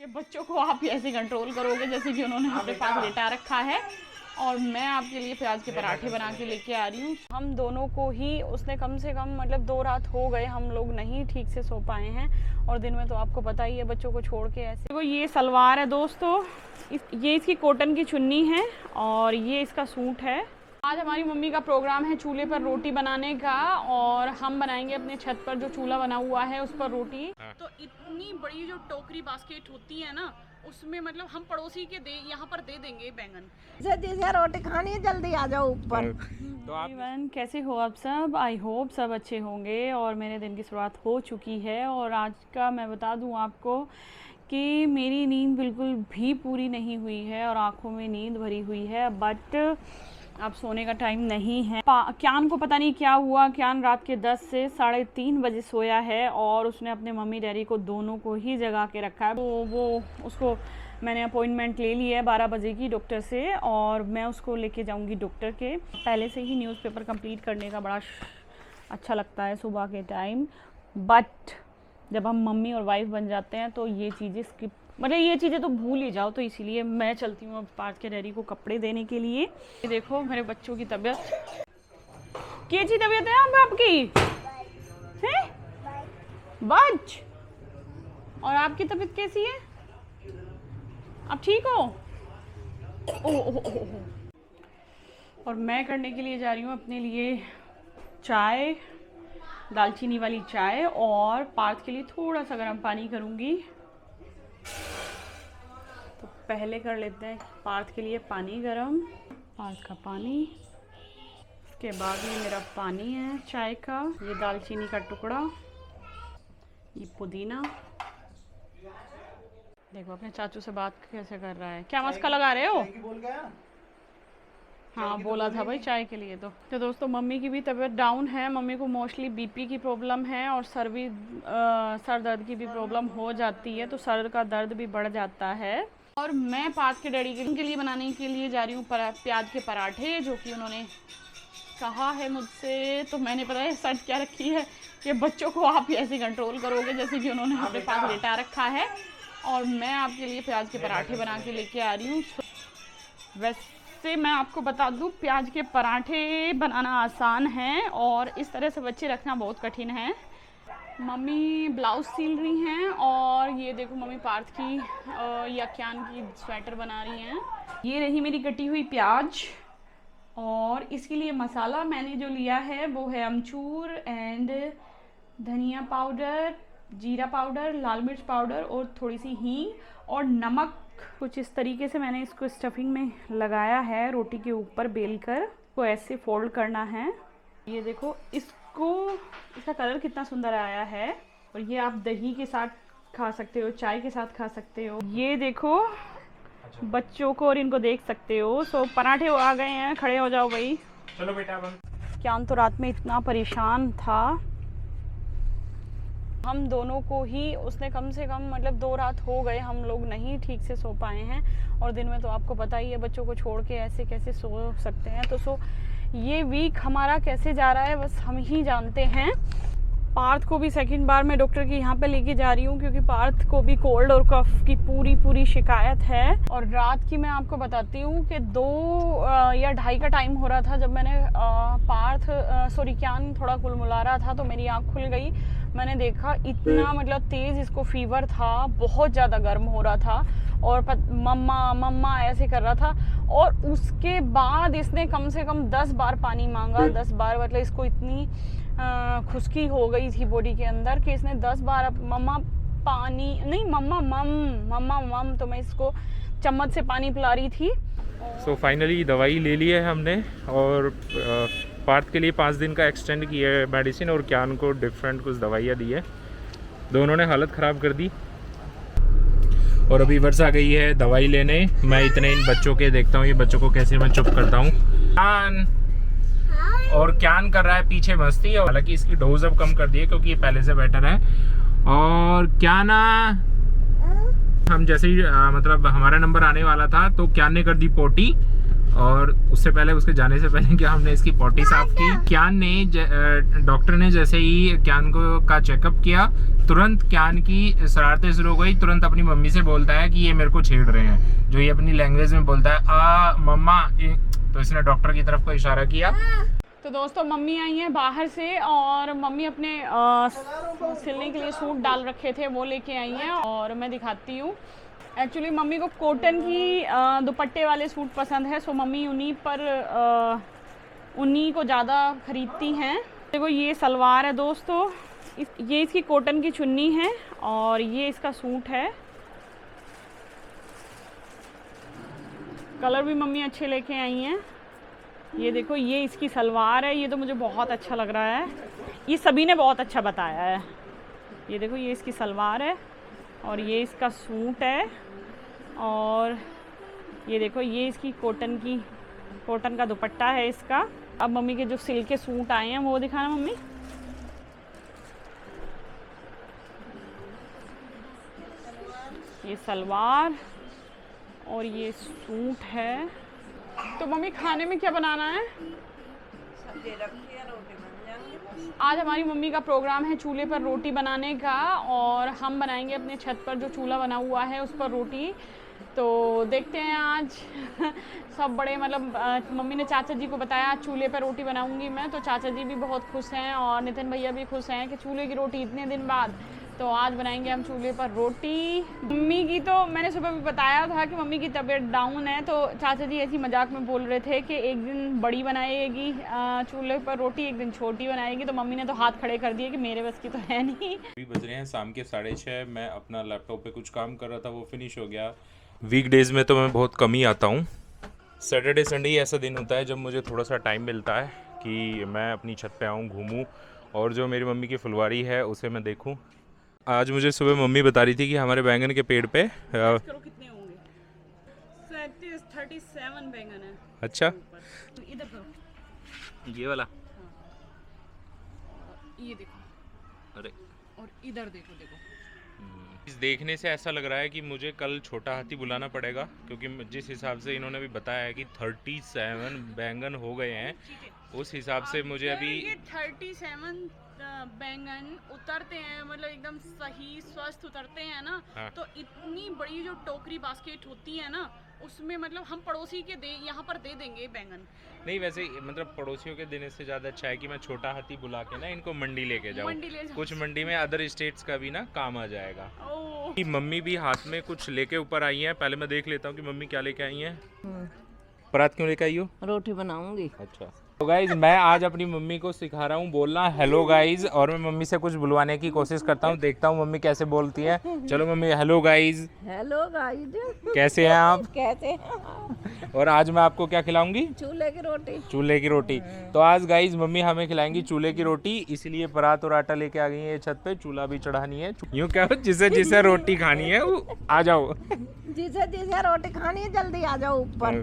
कि बच्चों को आप ऐसे कंट्रोल करोगे जैसे कि उन्होंने अपने पास लेटा रखा है। और मैं आपके लिए प्याज के पराठे बना के लेके आ रही हूँ। हम दोनों को ही उसने कम से कम मतलब 2 रात हो गए हम लोग नहीं ठीक से सो पाए हैं। और दिन में तो आपको पता ही है बच्चों को छोड़ के ऐसे। देखो ये सलवार है दोस्तों, ये इसकी कॉटन की चुन्नी है और ये इसका सूट है। आज हमारी मम्मी का प्रोग्राम है चूल्हे पर रोटी बनाने का और हम बनाएंगे अपने छत पर जो चूल्हा बना हुआ है उस पर रोटी। तो इतनी बड़ी जो टोकरी बास्केट होती है ना उसमें मतलब हम पड़ोसी के यहाँ पर दे देंगे बैंगन। जैसे रोटी खानी है जल्दी आ जाओ ऊपर। तो आप कैसे हो आप सब? आई होप सब अच्छे होंगे और मेरे दिन की शुरुआत हो चुकी है। और आज का मैं बता दूं आपको कि मेरी नींद बिल्कुल भी पूरी नहीं हुई है और आंखों में नींद भरी हुई है, बट अब सोने का टाइम नहीं है। क्यान को पता नहीं क्या हुआ, क्यान रात के 10 से 3:30 बजे सोया है और उसने अपने मम्मी डैडी को दोनों को ही जगा के रखा है। तो वो उसको मैंने अपॉइंटमेंट ले ली है 12 बजे की डॉक्टर से और मैं उसको लेके जाऊंगी डॉक्टर के। पहले से ही न्यूज़पेपर कंप्लीट करने का बड़ा अच्छा लगता है सुबह के टाइम, बट जब हम मम्मी और वाइफ बन जाते हैं तो ये चीज़ें स्किप मतलब ये चीज़ें तो भूल ही जाओ। तो इसीलिए मैं चलती हूँ अब पार्थ के डैडी को कपड़े देने के लिए। ये देखो मेरे बच्चों की तबीयत कैसी तबीयत है अब आपकी है बच, और आपकी तबीयत कैसी है? आप ठीक हो? ओह। और मैं करने के लिए जा रही हूँ अपने लिए चाय, दालचीनी वाली चाय, और पार्थ के लिए थोड़ा सा गर्म पानी करूँगी। तो पहले कर लेते हैं पार्थ के लिए पानी गरम, पार्थ का पानी। उसके बाद ये मेरा पानी है चाय का, ये दालचीनी का टुकड़ा, ये पुदीना। देखो अपने चाचू से बात कैसे कर रहा है। क्या मस्का लगा रहे हो? हाँ बोला था भाई चाय के लिए। तो दोस्तों मम्मी की भी तबीयत डाउन है। मम्मी को मोस्टली बीपी की प्रॉब्लम है और सर दर्द की भी प्रॉब्लम हो जाती है, तो सर का दर्द भी बढ़ जाता है। और मैं पार्थ के डैडी के लिए बनाने के लिए जा रही हूँ प्याज के पराठे, जो कि उन्होंने कहा है मुझसे। तो मैंने पता है शर्त क्या रखी है कि बच्चों को आप ऐसे कंट्रोल करोगे जैसे कि उन्होंने अपने पास लेटा रखा है। और मैं आपके लिए प्याज के पराठे बना के लेके आ रही हूँ। वैसे मैं आपको बता दूँ प्याज के पराठे बनाना आसान है और इस तरह से बच्चे रखना बहुत कठिन है। मम्मी ब्लाउज सिल रही हैं और ये देखो मम्मी पार्थ की या क्यान की स्वेटर बना रही हैं। ये रही मेरी कटी हुई प्याज, और इसके लिए मसाला मैंने जो लिया है वो है अमचूर एंड धनिया पाउडर, जीरा पाउडर, लाल मिर्च पाउडर और थोड़ी सी हींग और नमक। कुछ इस तरीके से मैंने इसको स्टफिंग में लगाया है रोटी के ऊपर बेलकर। को ऐसे फोल्ड करना है। ये देखो इसका कलर कितना सुंदर आया है। और ये आप दही के साथ खा सकते हो, चाय के साथ खा सकते हो। ये देखो बच्चों को और इनको देख सकते हो। सो पराठे आ गए हैं, खड़े हो जाओ भाई। चलो बेटा बन। क्यान तो रात में इतना परेशान था, हम दोनों को ही उसने कम से कम मतलब 2 रात हो गए हम लोग नहीं ठीक से सो पाए हैं। और दिन में तो आपको पता ही है बच्चों को छोड़ के ऐसे कैसे सो सकते हैं। तो ये वीक हमारा कैसे जा रहा है बस हम ही जानते हैं। पार्थ को भी सेकंड बार मैं डॉक्टर के यहाँ पे लेके जा रही हूँ क्योंकि पार्थ को भी कोल्ड और कफ की पूरी शिकायत है। और रात की मैं आपको बताती हूँ कि 2 या 2:30 का टाइम हो रहा था जब मैंने क्यान थोड़ा कुलमुला रहा था तो मेरी आँख खुल गई। मैंने देखा इतना मतलब तेज़ इसको फीवर था, बहुत ज़्यादा गर्म हो रहा था और मम्मा ऐसे कर रहा था। और उसके बाद इसने कम से कम 10 बार पानी मांगा, 10 बार मतलब इसको इतनी खुश्की हो गई थी बॉडी के अंदर कि इसने 10 बार मम्मा पानी नहीं मम्मा मम, तो मैं इसको चम्मच से पानी पिला रही थी। सो फाइनली दवाई ले ली है हमने और पार्थ के लिए 5 दिन का एक्सटेंड किया है मेडिसिन और क्यान को डिफरेंट कुछ दवाइयाँ दी है। दोनों ने हालत ख़राब कर दी और अभी वर्षा गई है दवाई लेने। मैं इतने इन बच्चों के देखता हूँ, ये बच्चों को कैसे मैं चुप करता हूँ। क्यान और क्यान कर रहा है पीछे मस्ती, और हालांकि इसकी डोज अब कम कर दी है क्योंकि ये पहले से बेटर है। और क्या ना हम जैसे ही मतलब हमारा नंबर आने वाला था तो क्यान ने कर दी पोटी और उससे पहले, उसके जाने से पहले क्या हमने इसकी पॉटी साफ की। क्यान ने डॉक्टर ने जैसे ही क्यान को का चेकअप किया, तुरंत क्यान की शरारतें शुरू हो गई। तुरंत अपनी मम्मी से बोलता है कि ये मेरे को छेड़ रहे हैं, जो ये अपनी लैंग्वेज में बोलता है आ मम्मा। तो इसने डॉक्टर की तरफ को इशारा किया। तो दोस्तों मम्मी आई हैं बाहर से और मम्मी अपने सिलने के लिए सूट डाल रखे थे वो लेके आई हैं और मैं दिखाती हूँ। एक्चुअली मम्मी को कॉटन की दुपट्टे वाले सूट पसंद है, सो मम्मी उन्हीं को ज़्यादा खरीदती हैं। देखो ये सलवार है दोस्तों, ये इसकी कॉटन की चुन्नी है और ये इसका सूट है। कलर भी मम्मी अच्छे लेके आई हैं। ये देखो ये इसकी सलवार है, ये तो मुझे बहुत अच्छा लग रहा है, ये सभी ने बहुत अच्छा बताया है। ये देखो ये इसकी सलवार है और ये इसका सूट है और ये देखो ये इसकी कॉटन का दुपट्टा है इसका। अब मम्मी के जो सिल्क के सूट आए हैं वो दिखाना मम्मी। ये सलवार और ये सूट है। तो मम्मी खाने में क्या बनाना है? सब्जी रखी है, रोटी बन जाएंगे। आज हमारी मम्मी का प्रोग्राम है चूल्हे पर रोटी बनाने का और हम बनाएंगे अपने छत पर जो चूल्हा बना हुआ है उस पर रोटी। तो देखते हैं आज सब बड़े मतलब मम्मी ने चाचा जी को बताया आज चूल्हे पर रोटी बनाऊंगी मैं, तो चाचा जी भी बहुत खुश हैं और नितिन भैया भी खुश हैं कि चूल्हे की रोटी इतने दिन बाद। तो आज बनाएंगे हम चूल्हे पर रोटी। मम्मी की तो मैंने सुबह भी बताया था कि मम्मी की तबीयत डाउन है, तो चाचा जी ऐसी मजाक में बोल रहे थे कि एक दिन बड़ी बनाएगी चूल्हे पर रोटी, एक दिन छोटी बनाएगी। तो मम्मी ने तो हाथ खड़े कर दिए कि मेरे बस की तो है नहीं। अभी बज रहे हैं शाम के 6:30। मैं अपना लैपटॉप पे कुछ काम कर रहा था, वो फिनिश हो गया। वीकडेज़ में तो मैं बहुत कम ही आता हूँ। सैटरडे संडे ही ऐसा दिन होता है जब मुझे थोड़ा सा टाइम मिलता है कि मैं अपनी छत पे आऊँ, घूमूँ और जो मेरी मम्मी की फुलवारी है उसे मैं देखूँ। आज मुझे सुबह मम्मी बता रही थी कि हमारे बैंगन के पेड़ पे करो कितने होंगे? 37 बैंगन है। अच्छा, तो इधर करो, ये वाला। ये देखो, अरे और इधर देखो। इस देखने से ऐसा लग रहा है कि मुझे कल छोटा हाथी बुलाना पड़ेगा, क्योंकि जिस हिसाब से इन्होंने भी बताया है कि 37 बैंगन हो गए हैं, उस हिसाब से मुझे अभी ये 37 बैंगन उतरते हैं, मतलब एकदम सही स्वस्थ उतरते हैं ना। हाँ। तो इतनी बड़ी जो टोकरी बास्केट होती है ना, उसमें मतलब हम पड़ोसी के यहाँ पर दे देंगे बैंगन। नहीं, वैसे मतलब पड़ोसियों के देने से ज़्यादा अच्छा है कि मैं छोटा हाथी बुला के ना इनको मंडी लेके जाऊँ। मंडी ले जाओ। कुछ मंडी में अदर स्टेट्स का भी ना काम आ जाएगा। ओह, कि मम्मी भी हाथ में कुछ लेके ऊपर आई हैं। पहले मैं देख लेता हूँ कि मम्मी क्या लेके आई हैं। परात क्यों लेके आई हो? रोटी बनाऊंगी। अच्छा, तो गाइज मैं आज अपनी मम्मी को सिखा रहा हूँ बोलना हेलो गाइज, और मैं मम्मी से कुछ बुलवाने की कोशिश करता हूँ, देखता हूँ मम्मी कैसे बोलती है। चलो mummy, hello guys. Hello guys, कैसे हैं आप? कैसे? और आज मैं आपको क्या खिलाऊंगी? चूल्हे की रोटी। चूल्हे की रोटी। तो आज गाइज मम्मी हमें खिलाएंगी चूल्हे की रोटी, इसलिए परात और आटा लेके आ गई है छत पे। चूल्हा भी चढ़ानी है। यूँ क्या, जिसे जिसे रोटी खानी है वो आ जाओ। जिसे जिसे रोटी खानी है जल्दी आ जाओ ऊपर।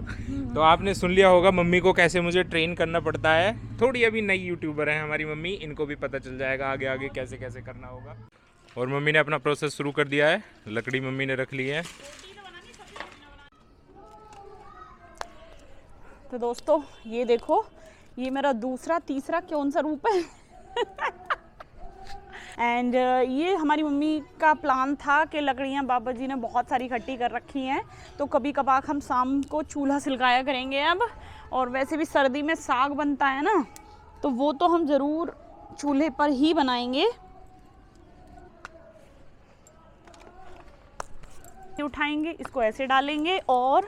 तो आपने सुन लिया होगा मम्मी को कैसे मुझे ट्रेन करना पड़ता है। थोड़ी अभी नई यूट्यूबर है हमारी मम्मी, इनको भी पता चल जाएगा आगे आगे कैसे कैसे करना होगा। और मम्मी ने अपना प्रोसेस शुरू कर दिया है। लकड़ी मम्मी ने रख ली है। तो दोस्तों ये देखो, ये मेरा दूसरा तीसरा कौन सा रूप है। एंड ये हमारी मम्मी का प्लान था कि लकड़ियाँ बाबा जी ने बहुत सारी इकट्ठी कर रखी हैं, तो कभी कभार हम शाम को चूल्हा सिलगाया करेंगे अब। और वैसे भी सर्दी में साग बनता है ना, तो वो तो हम ज़रूर चूल्हे पर ही बनाएंगे। उठाएंगे, इसको ऐसे डालेंगे और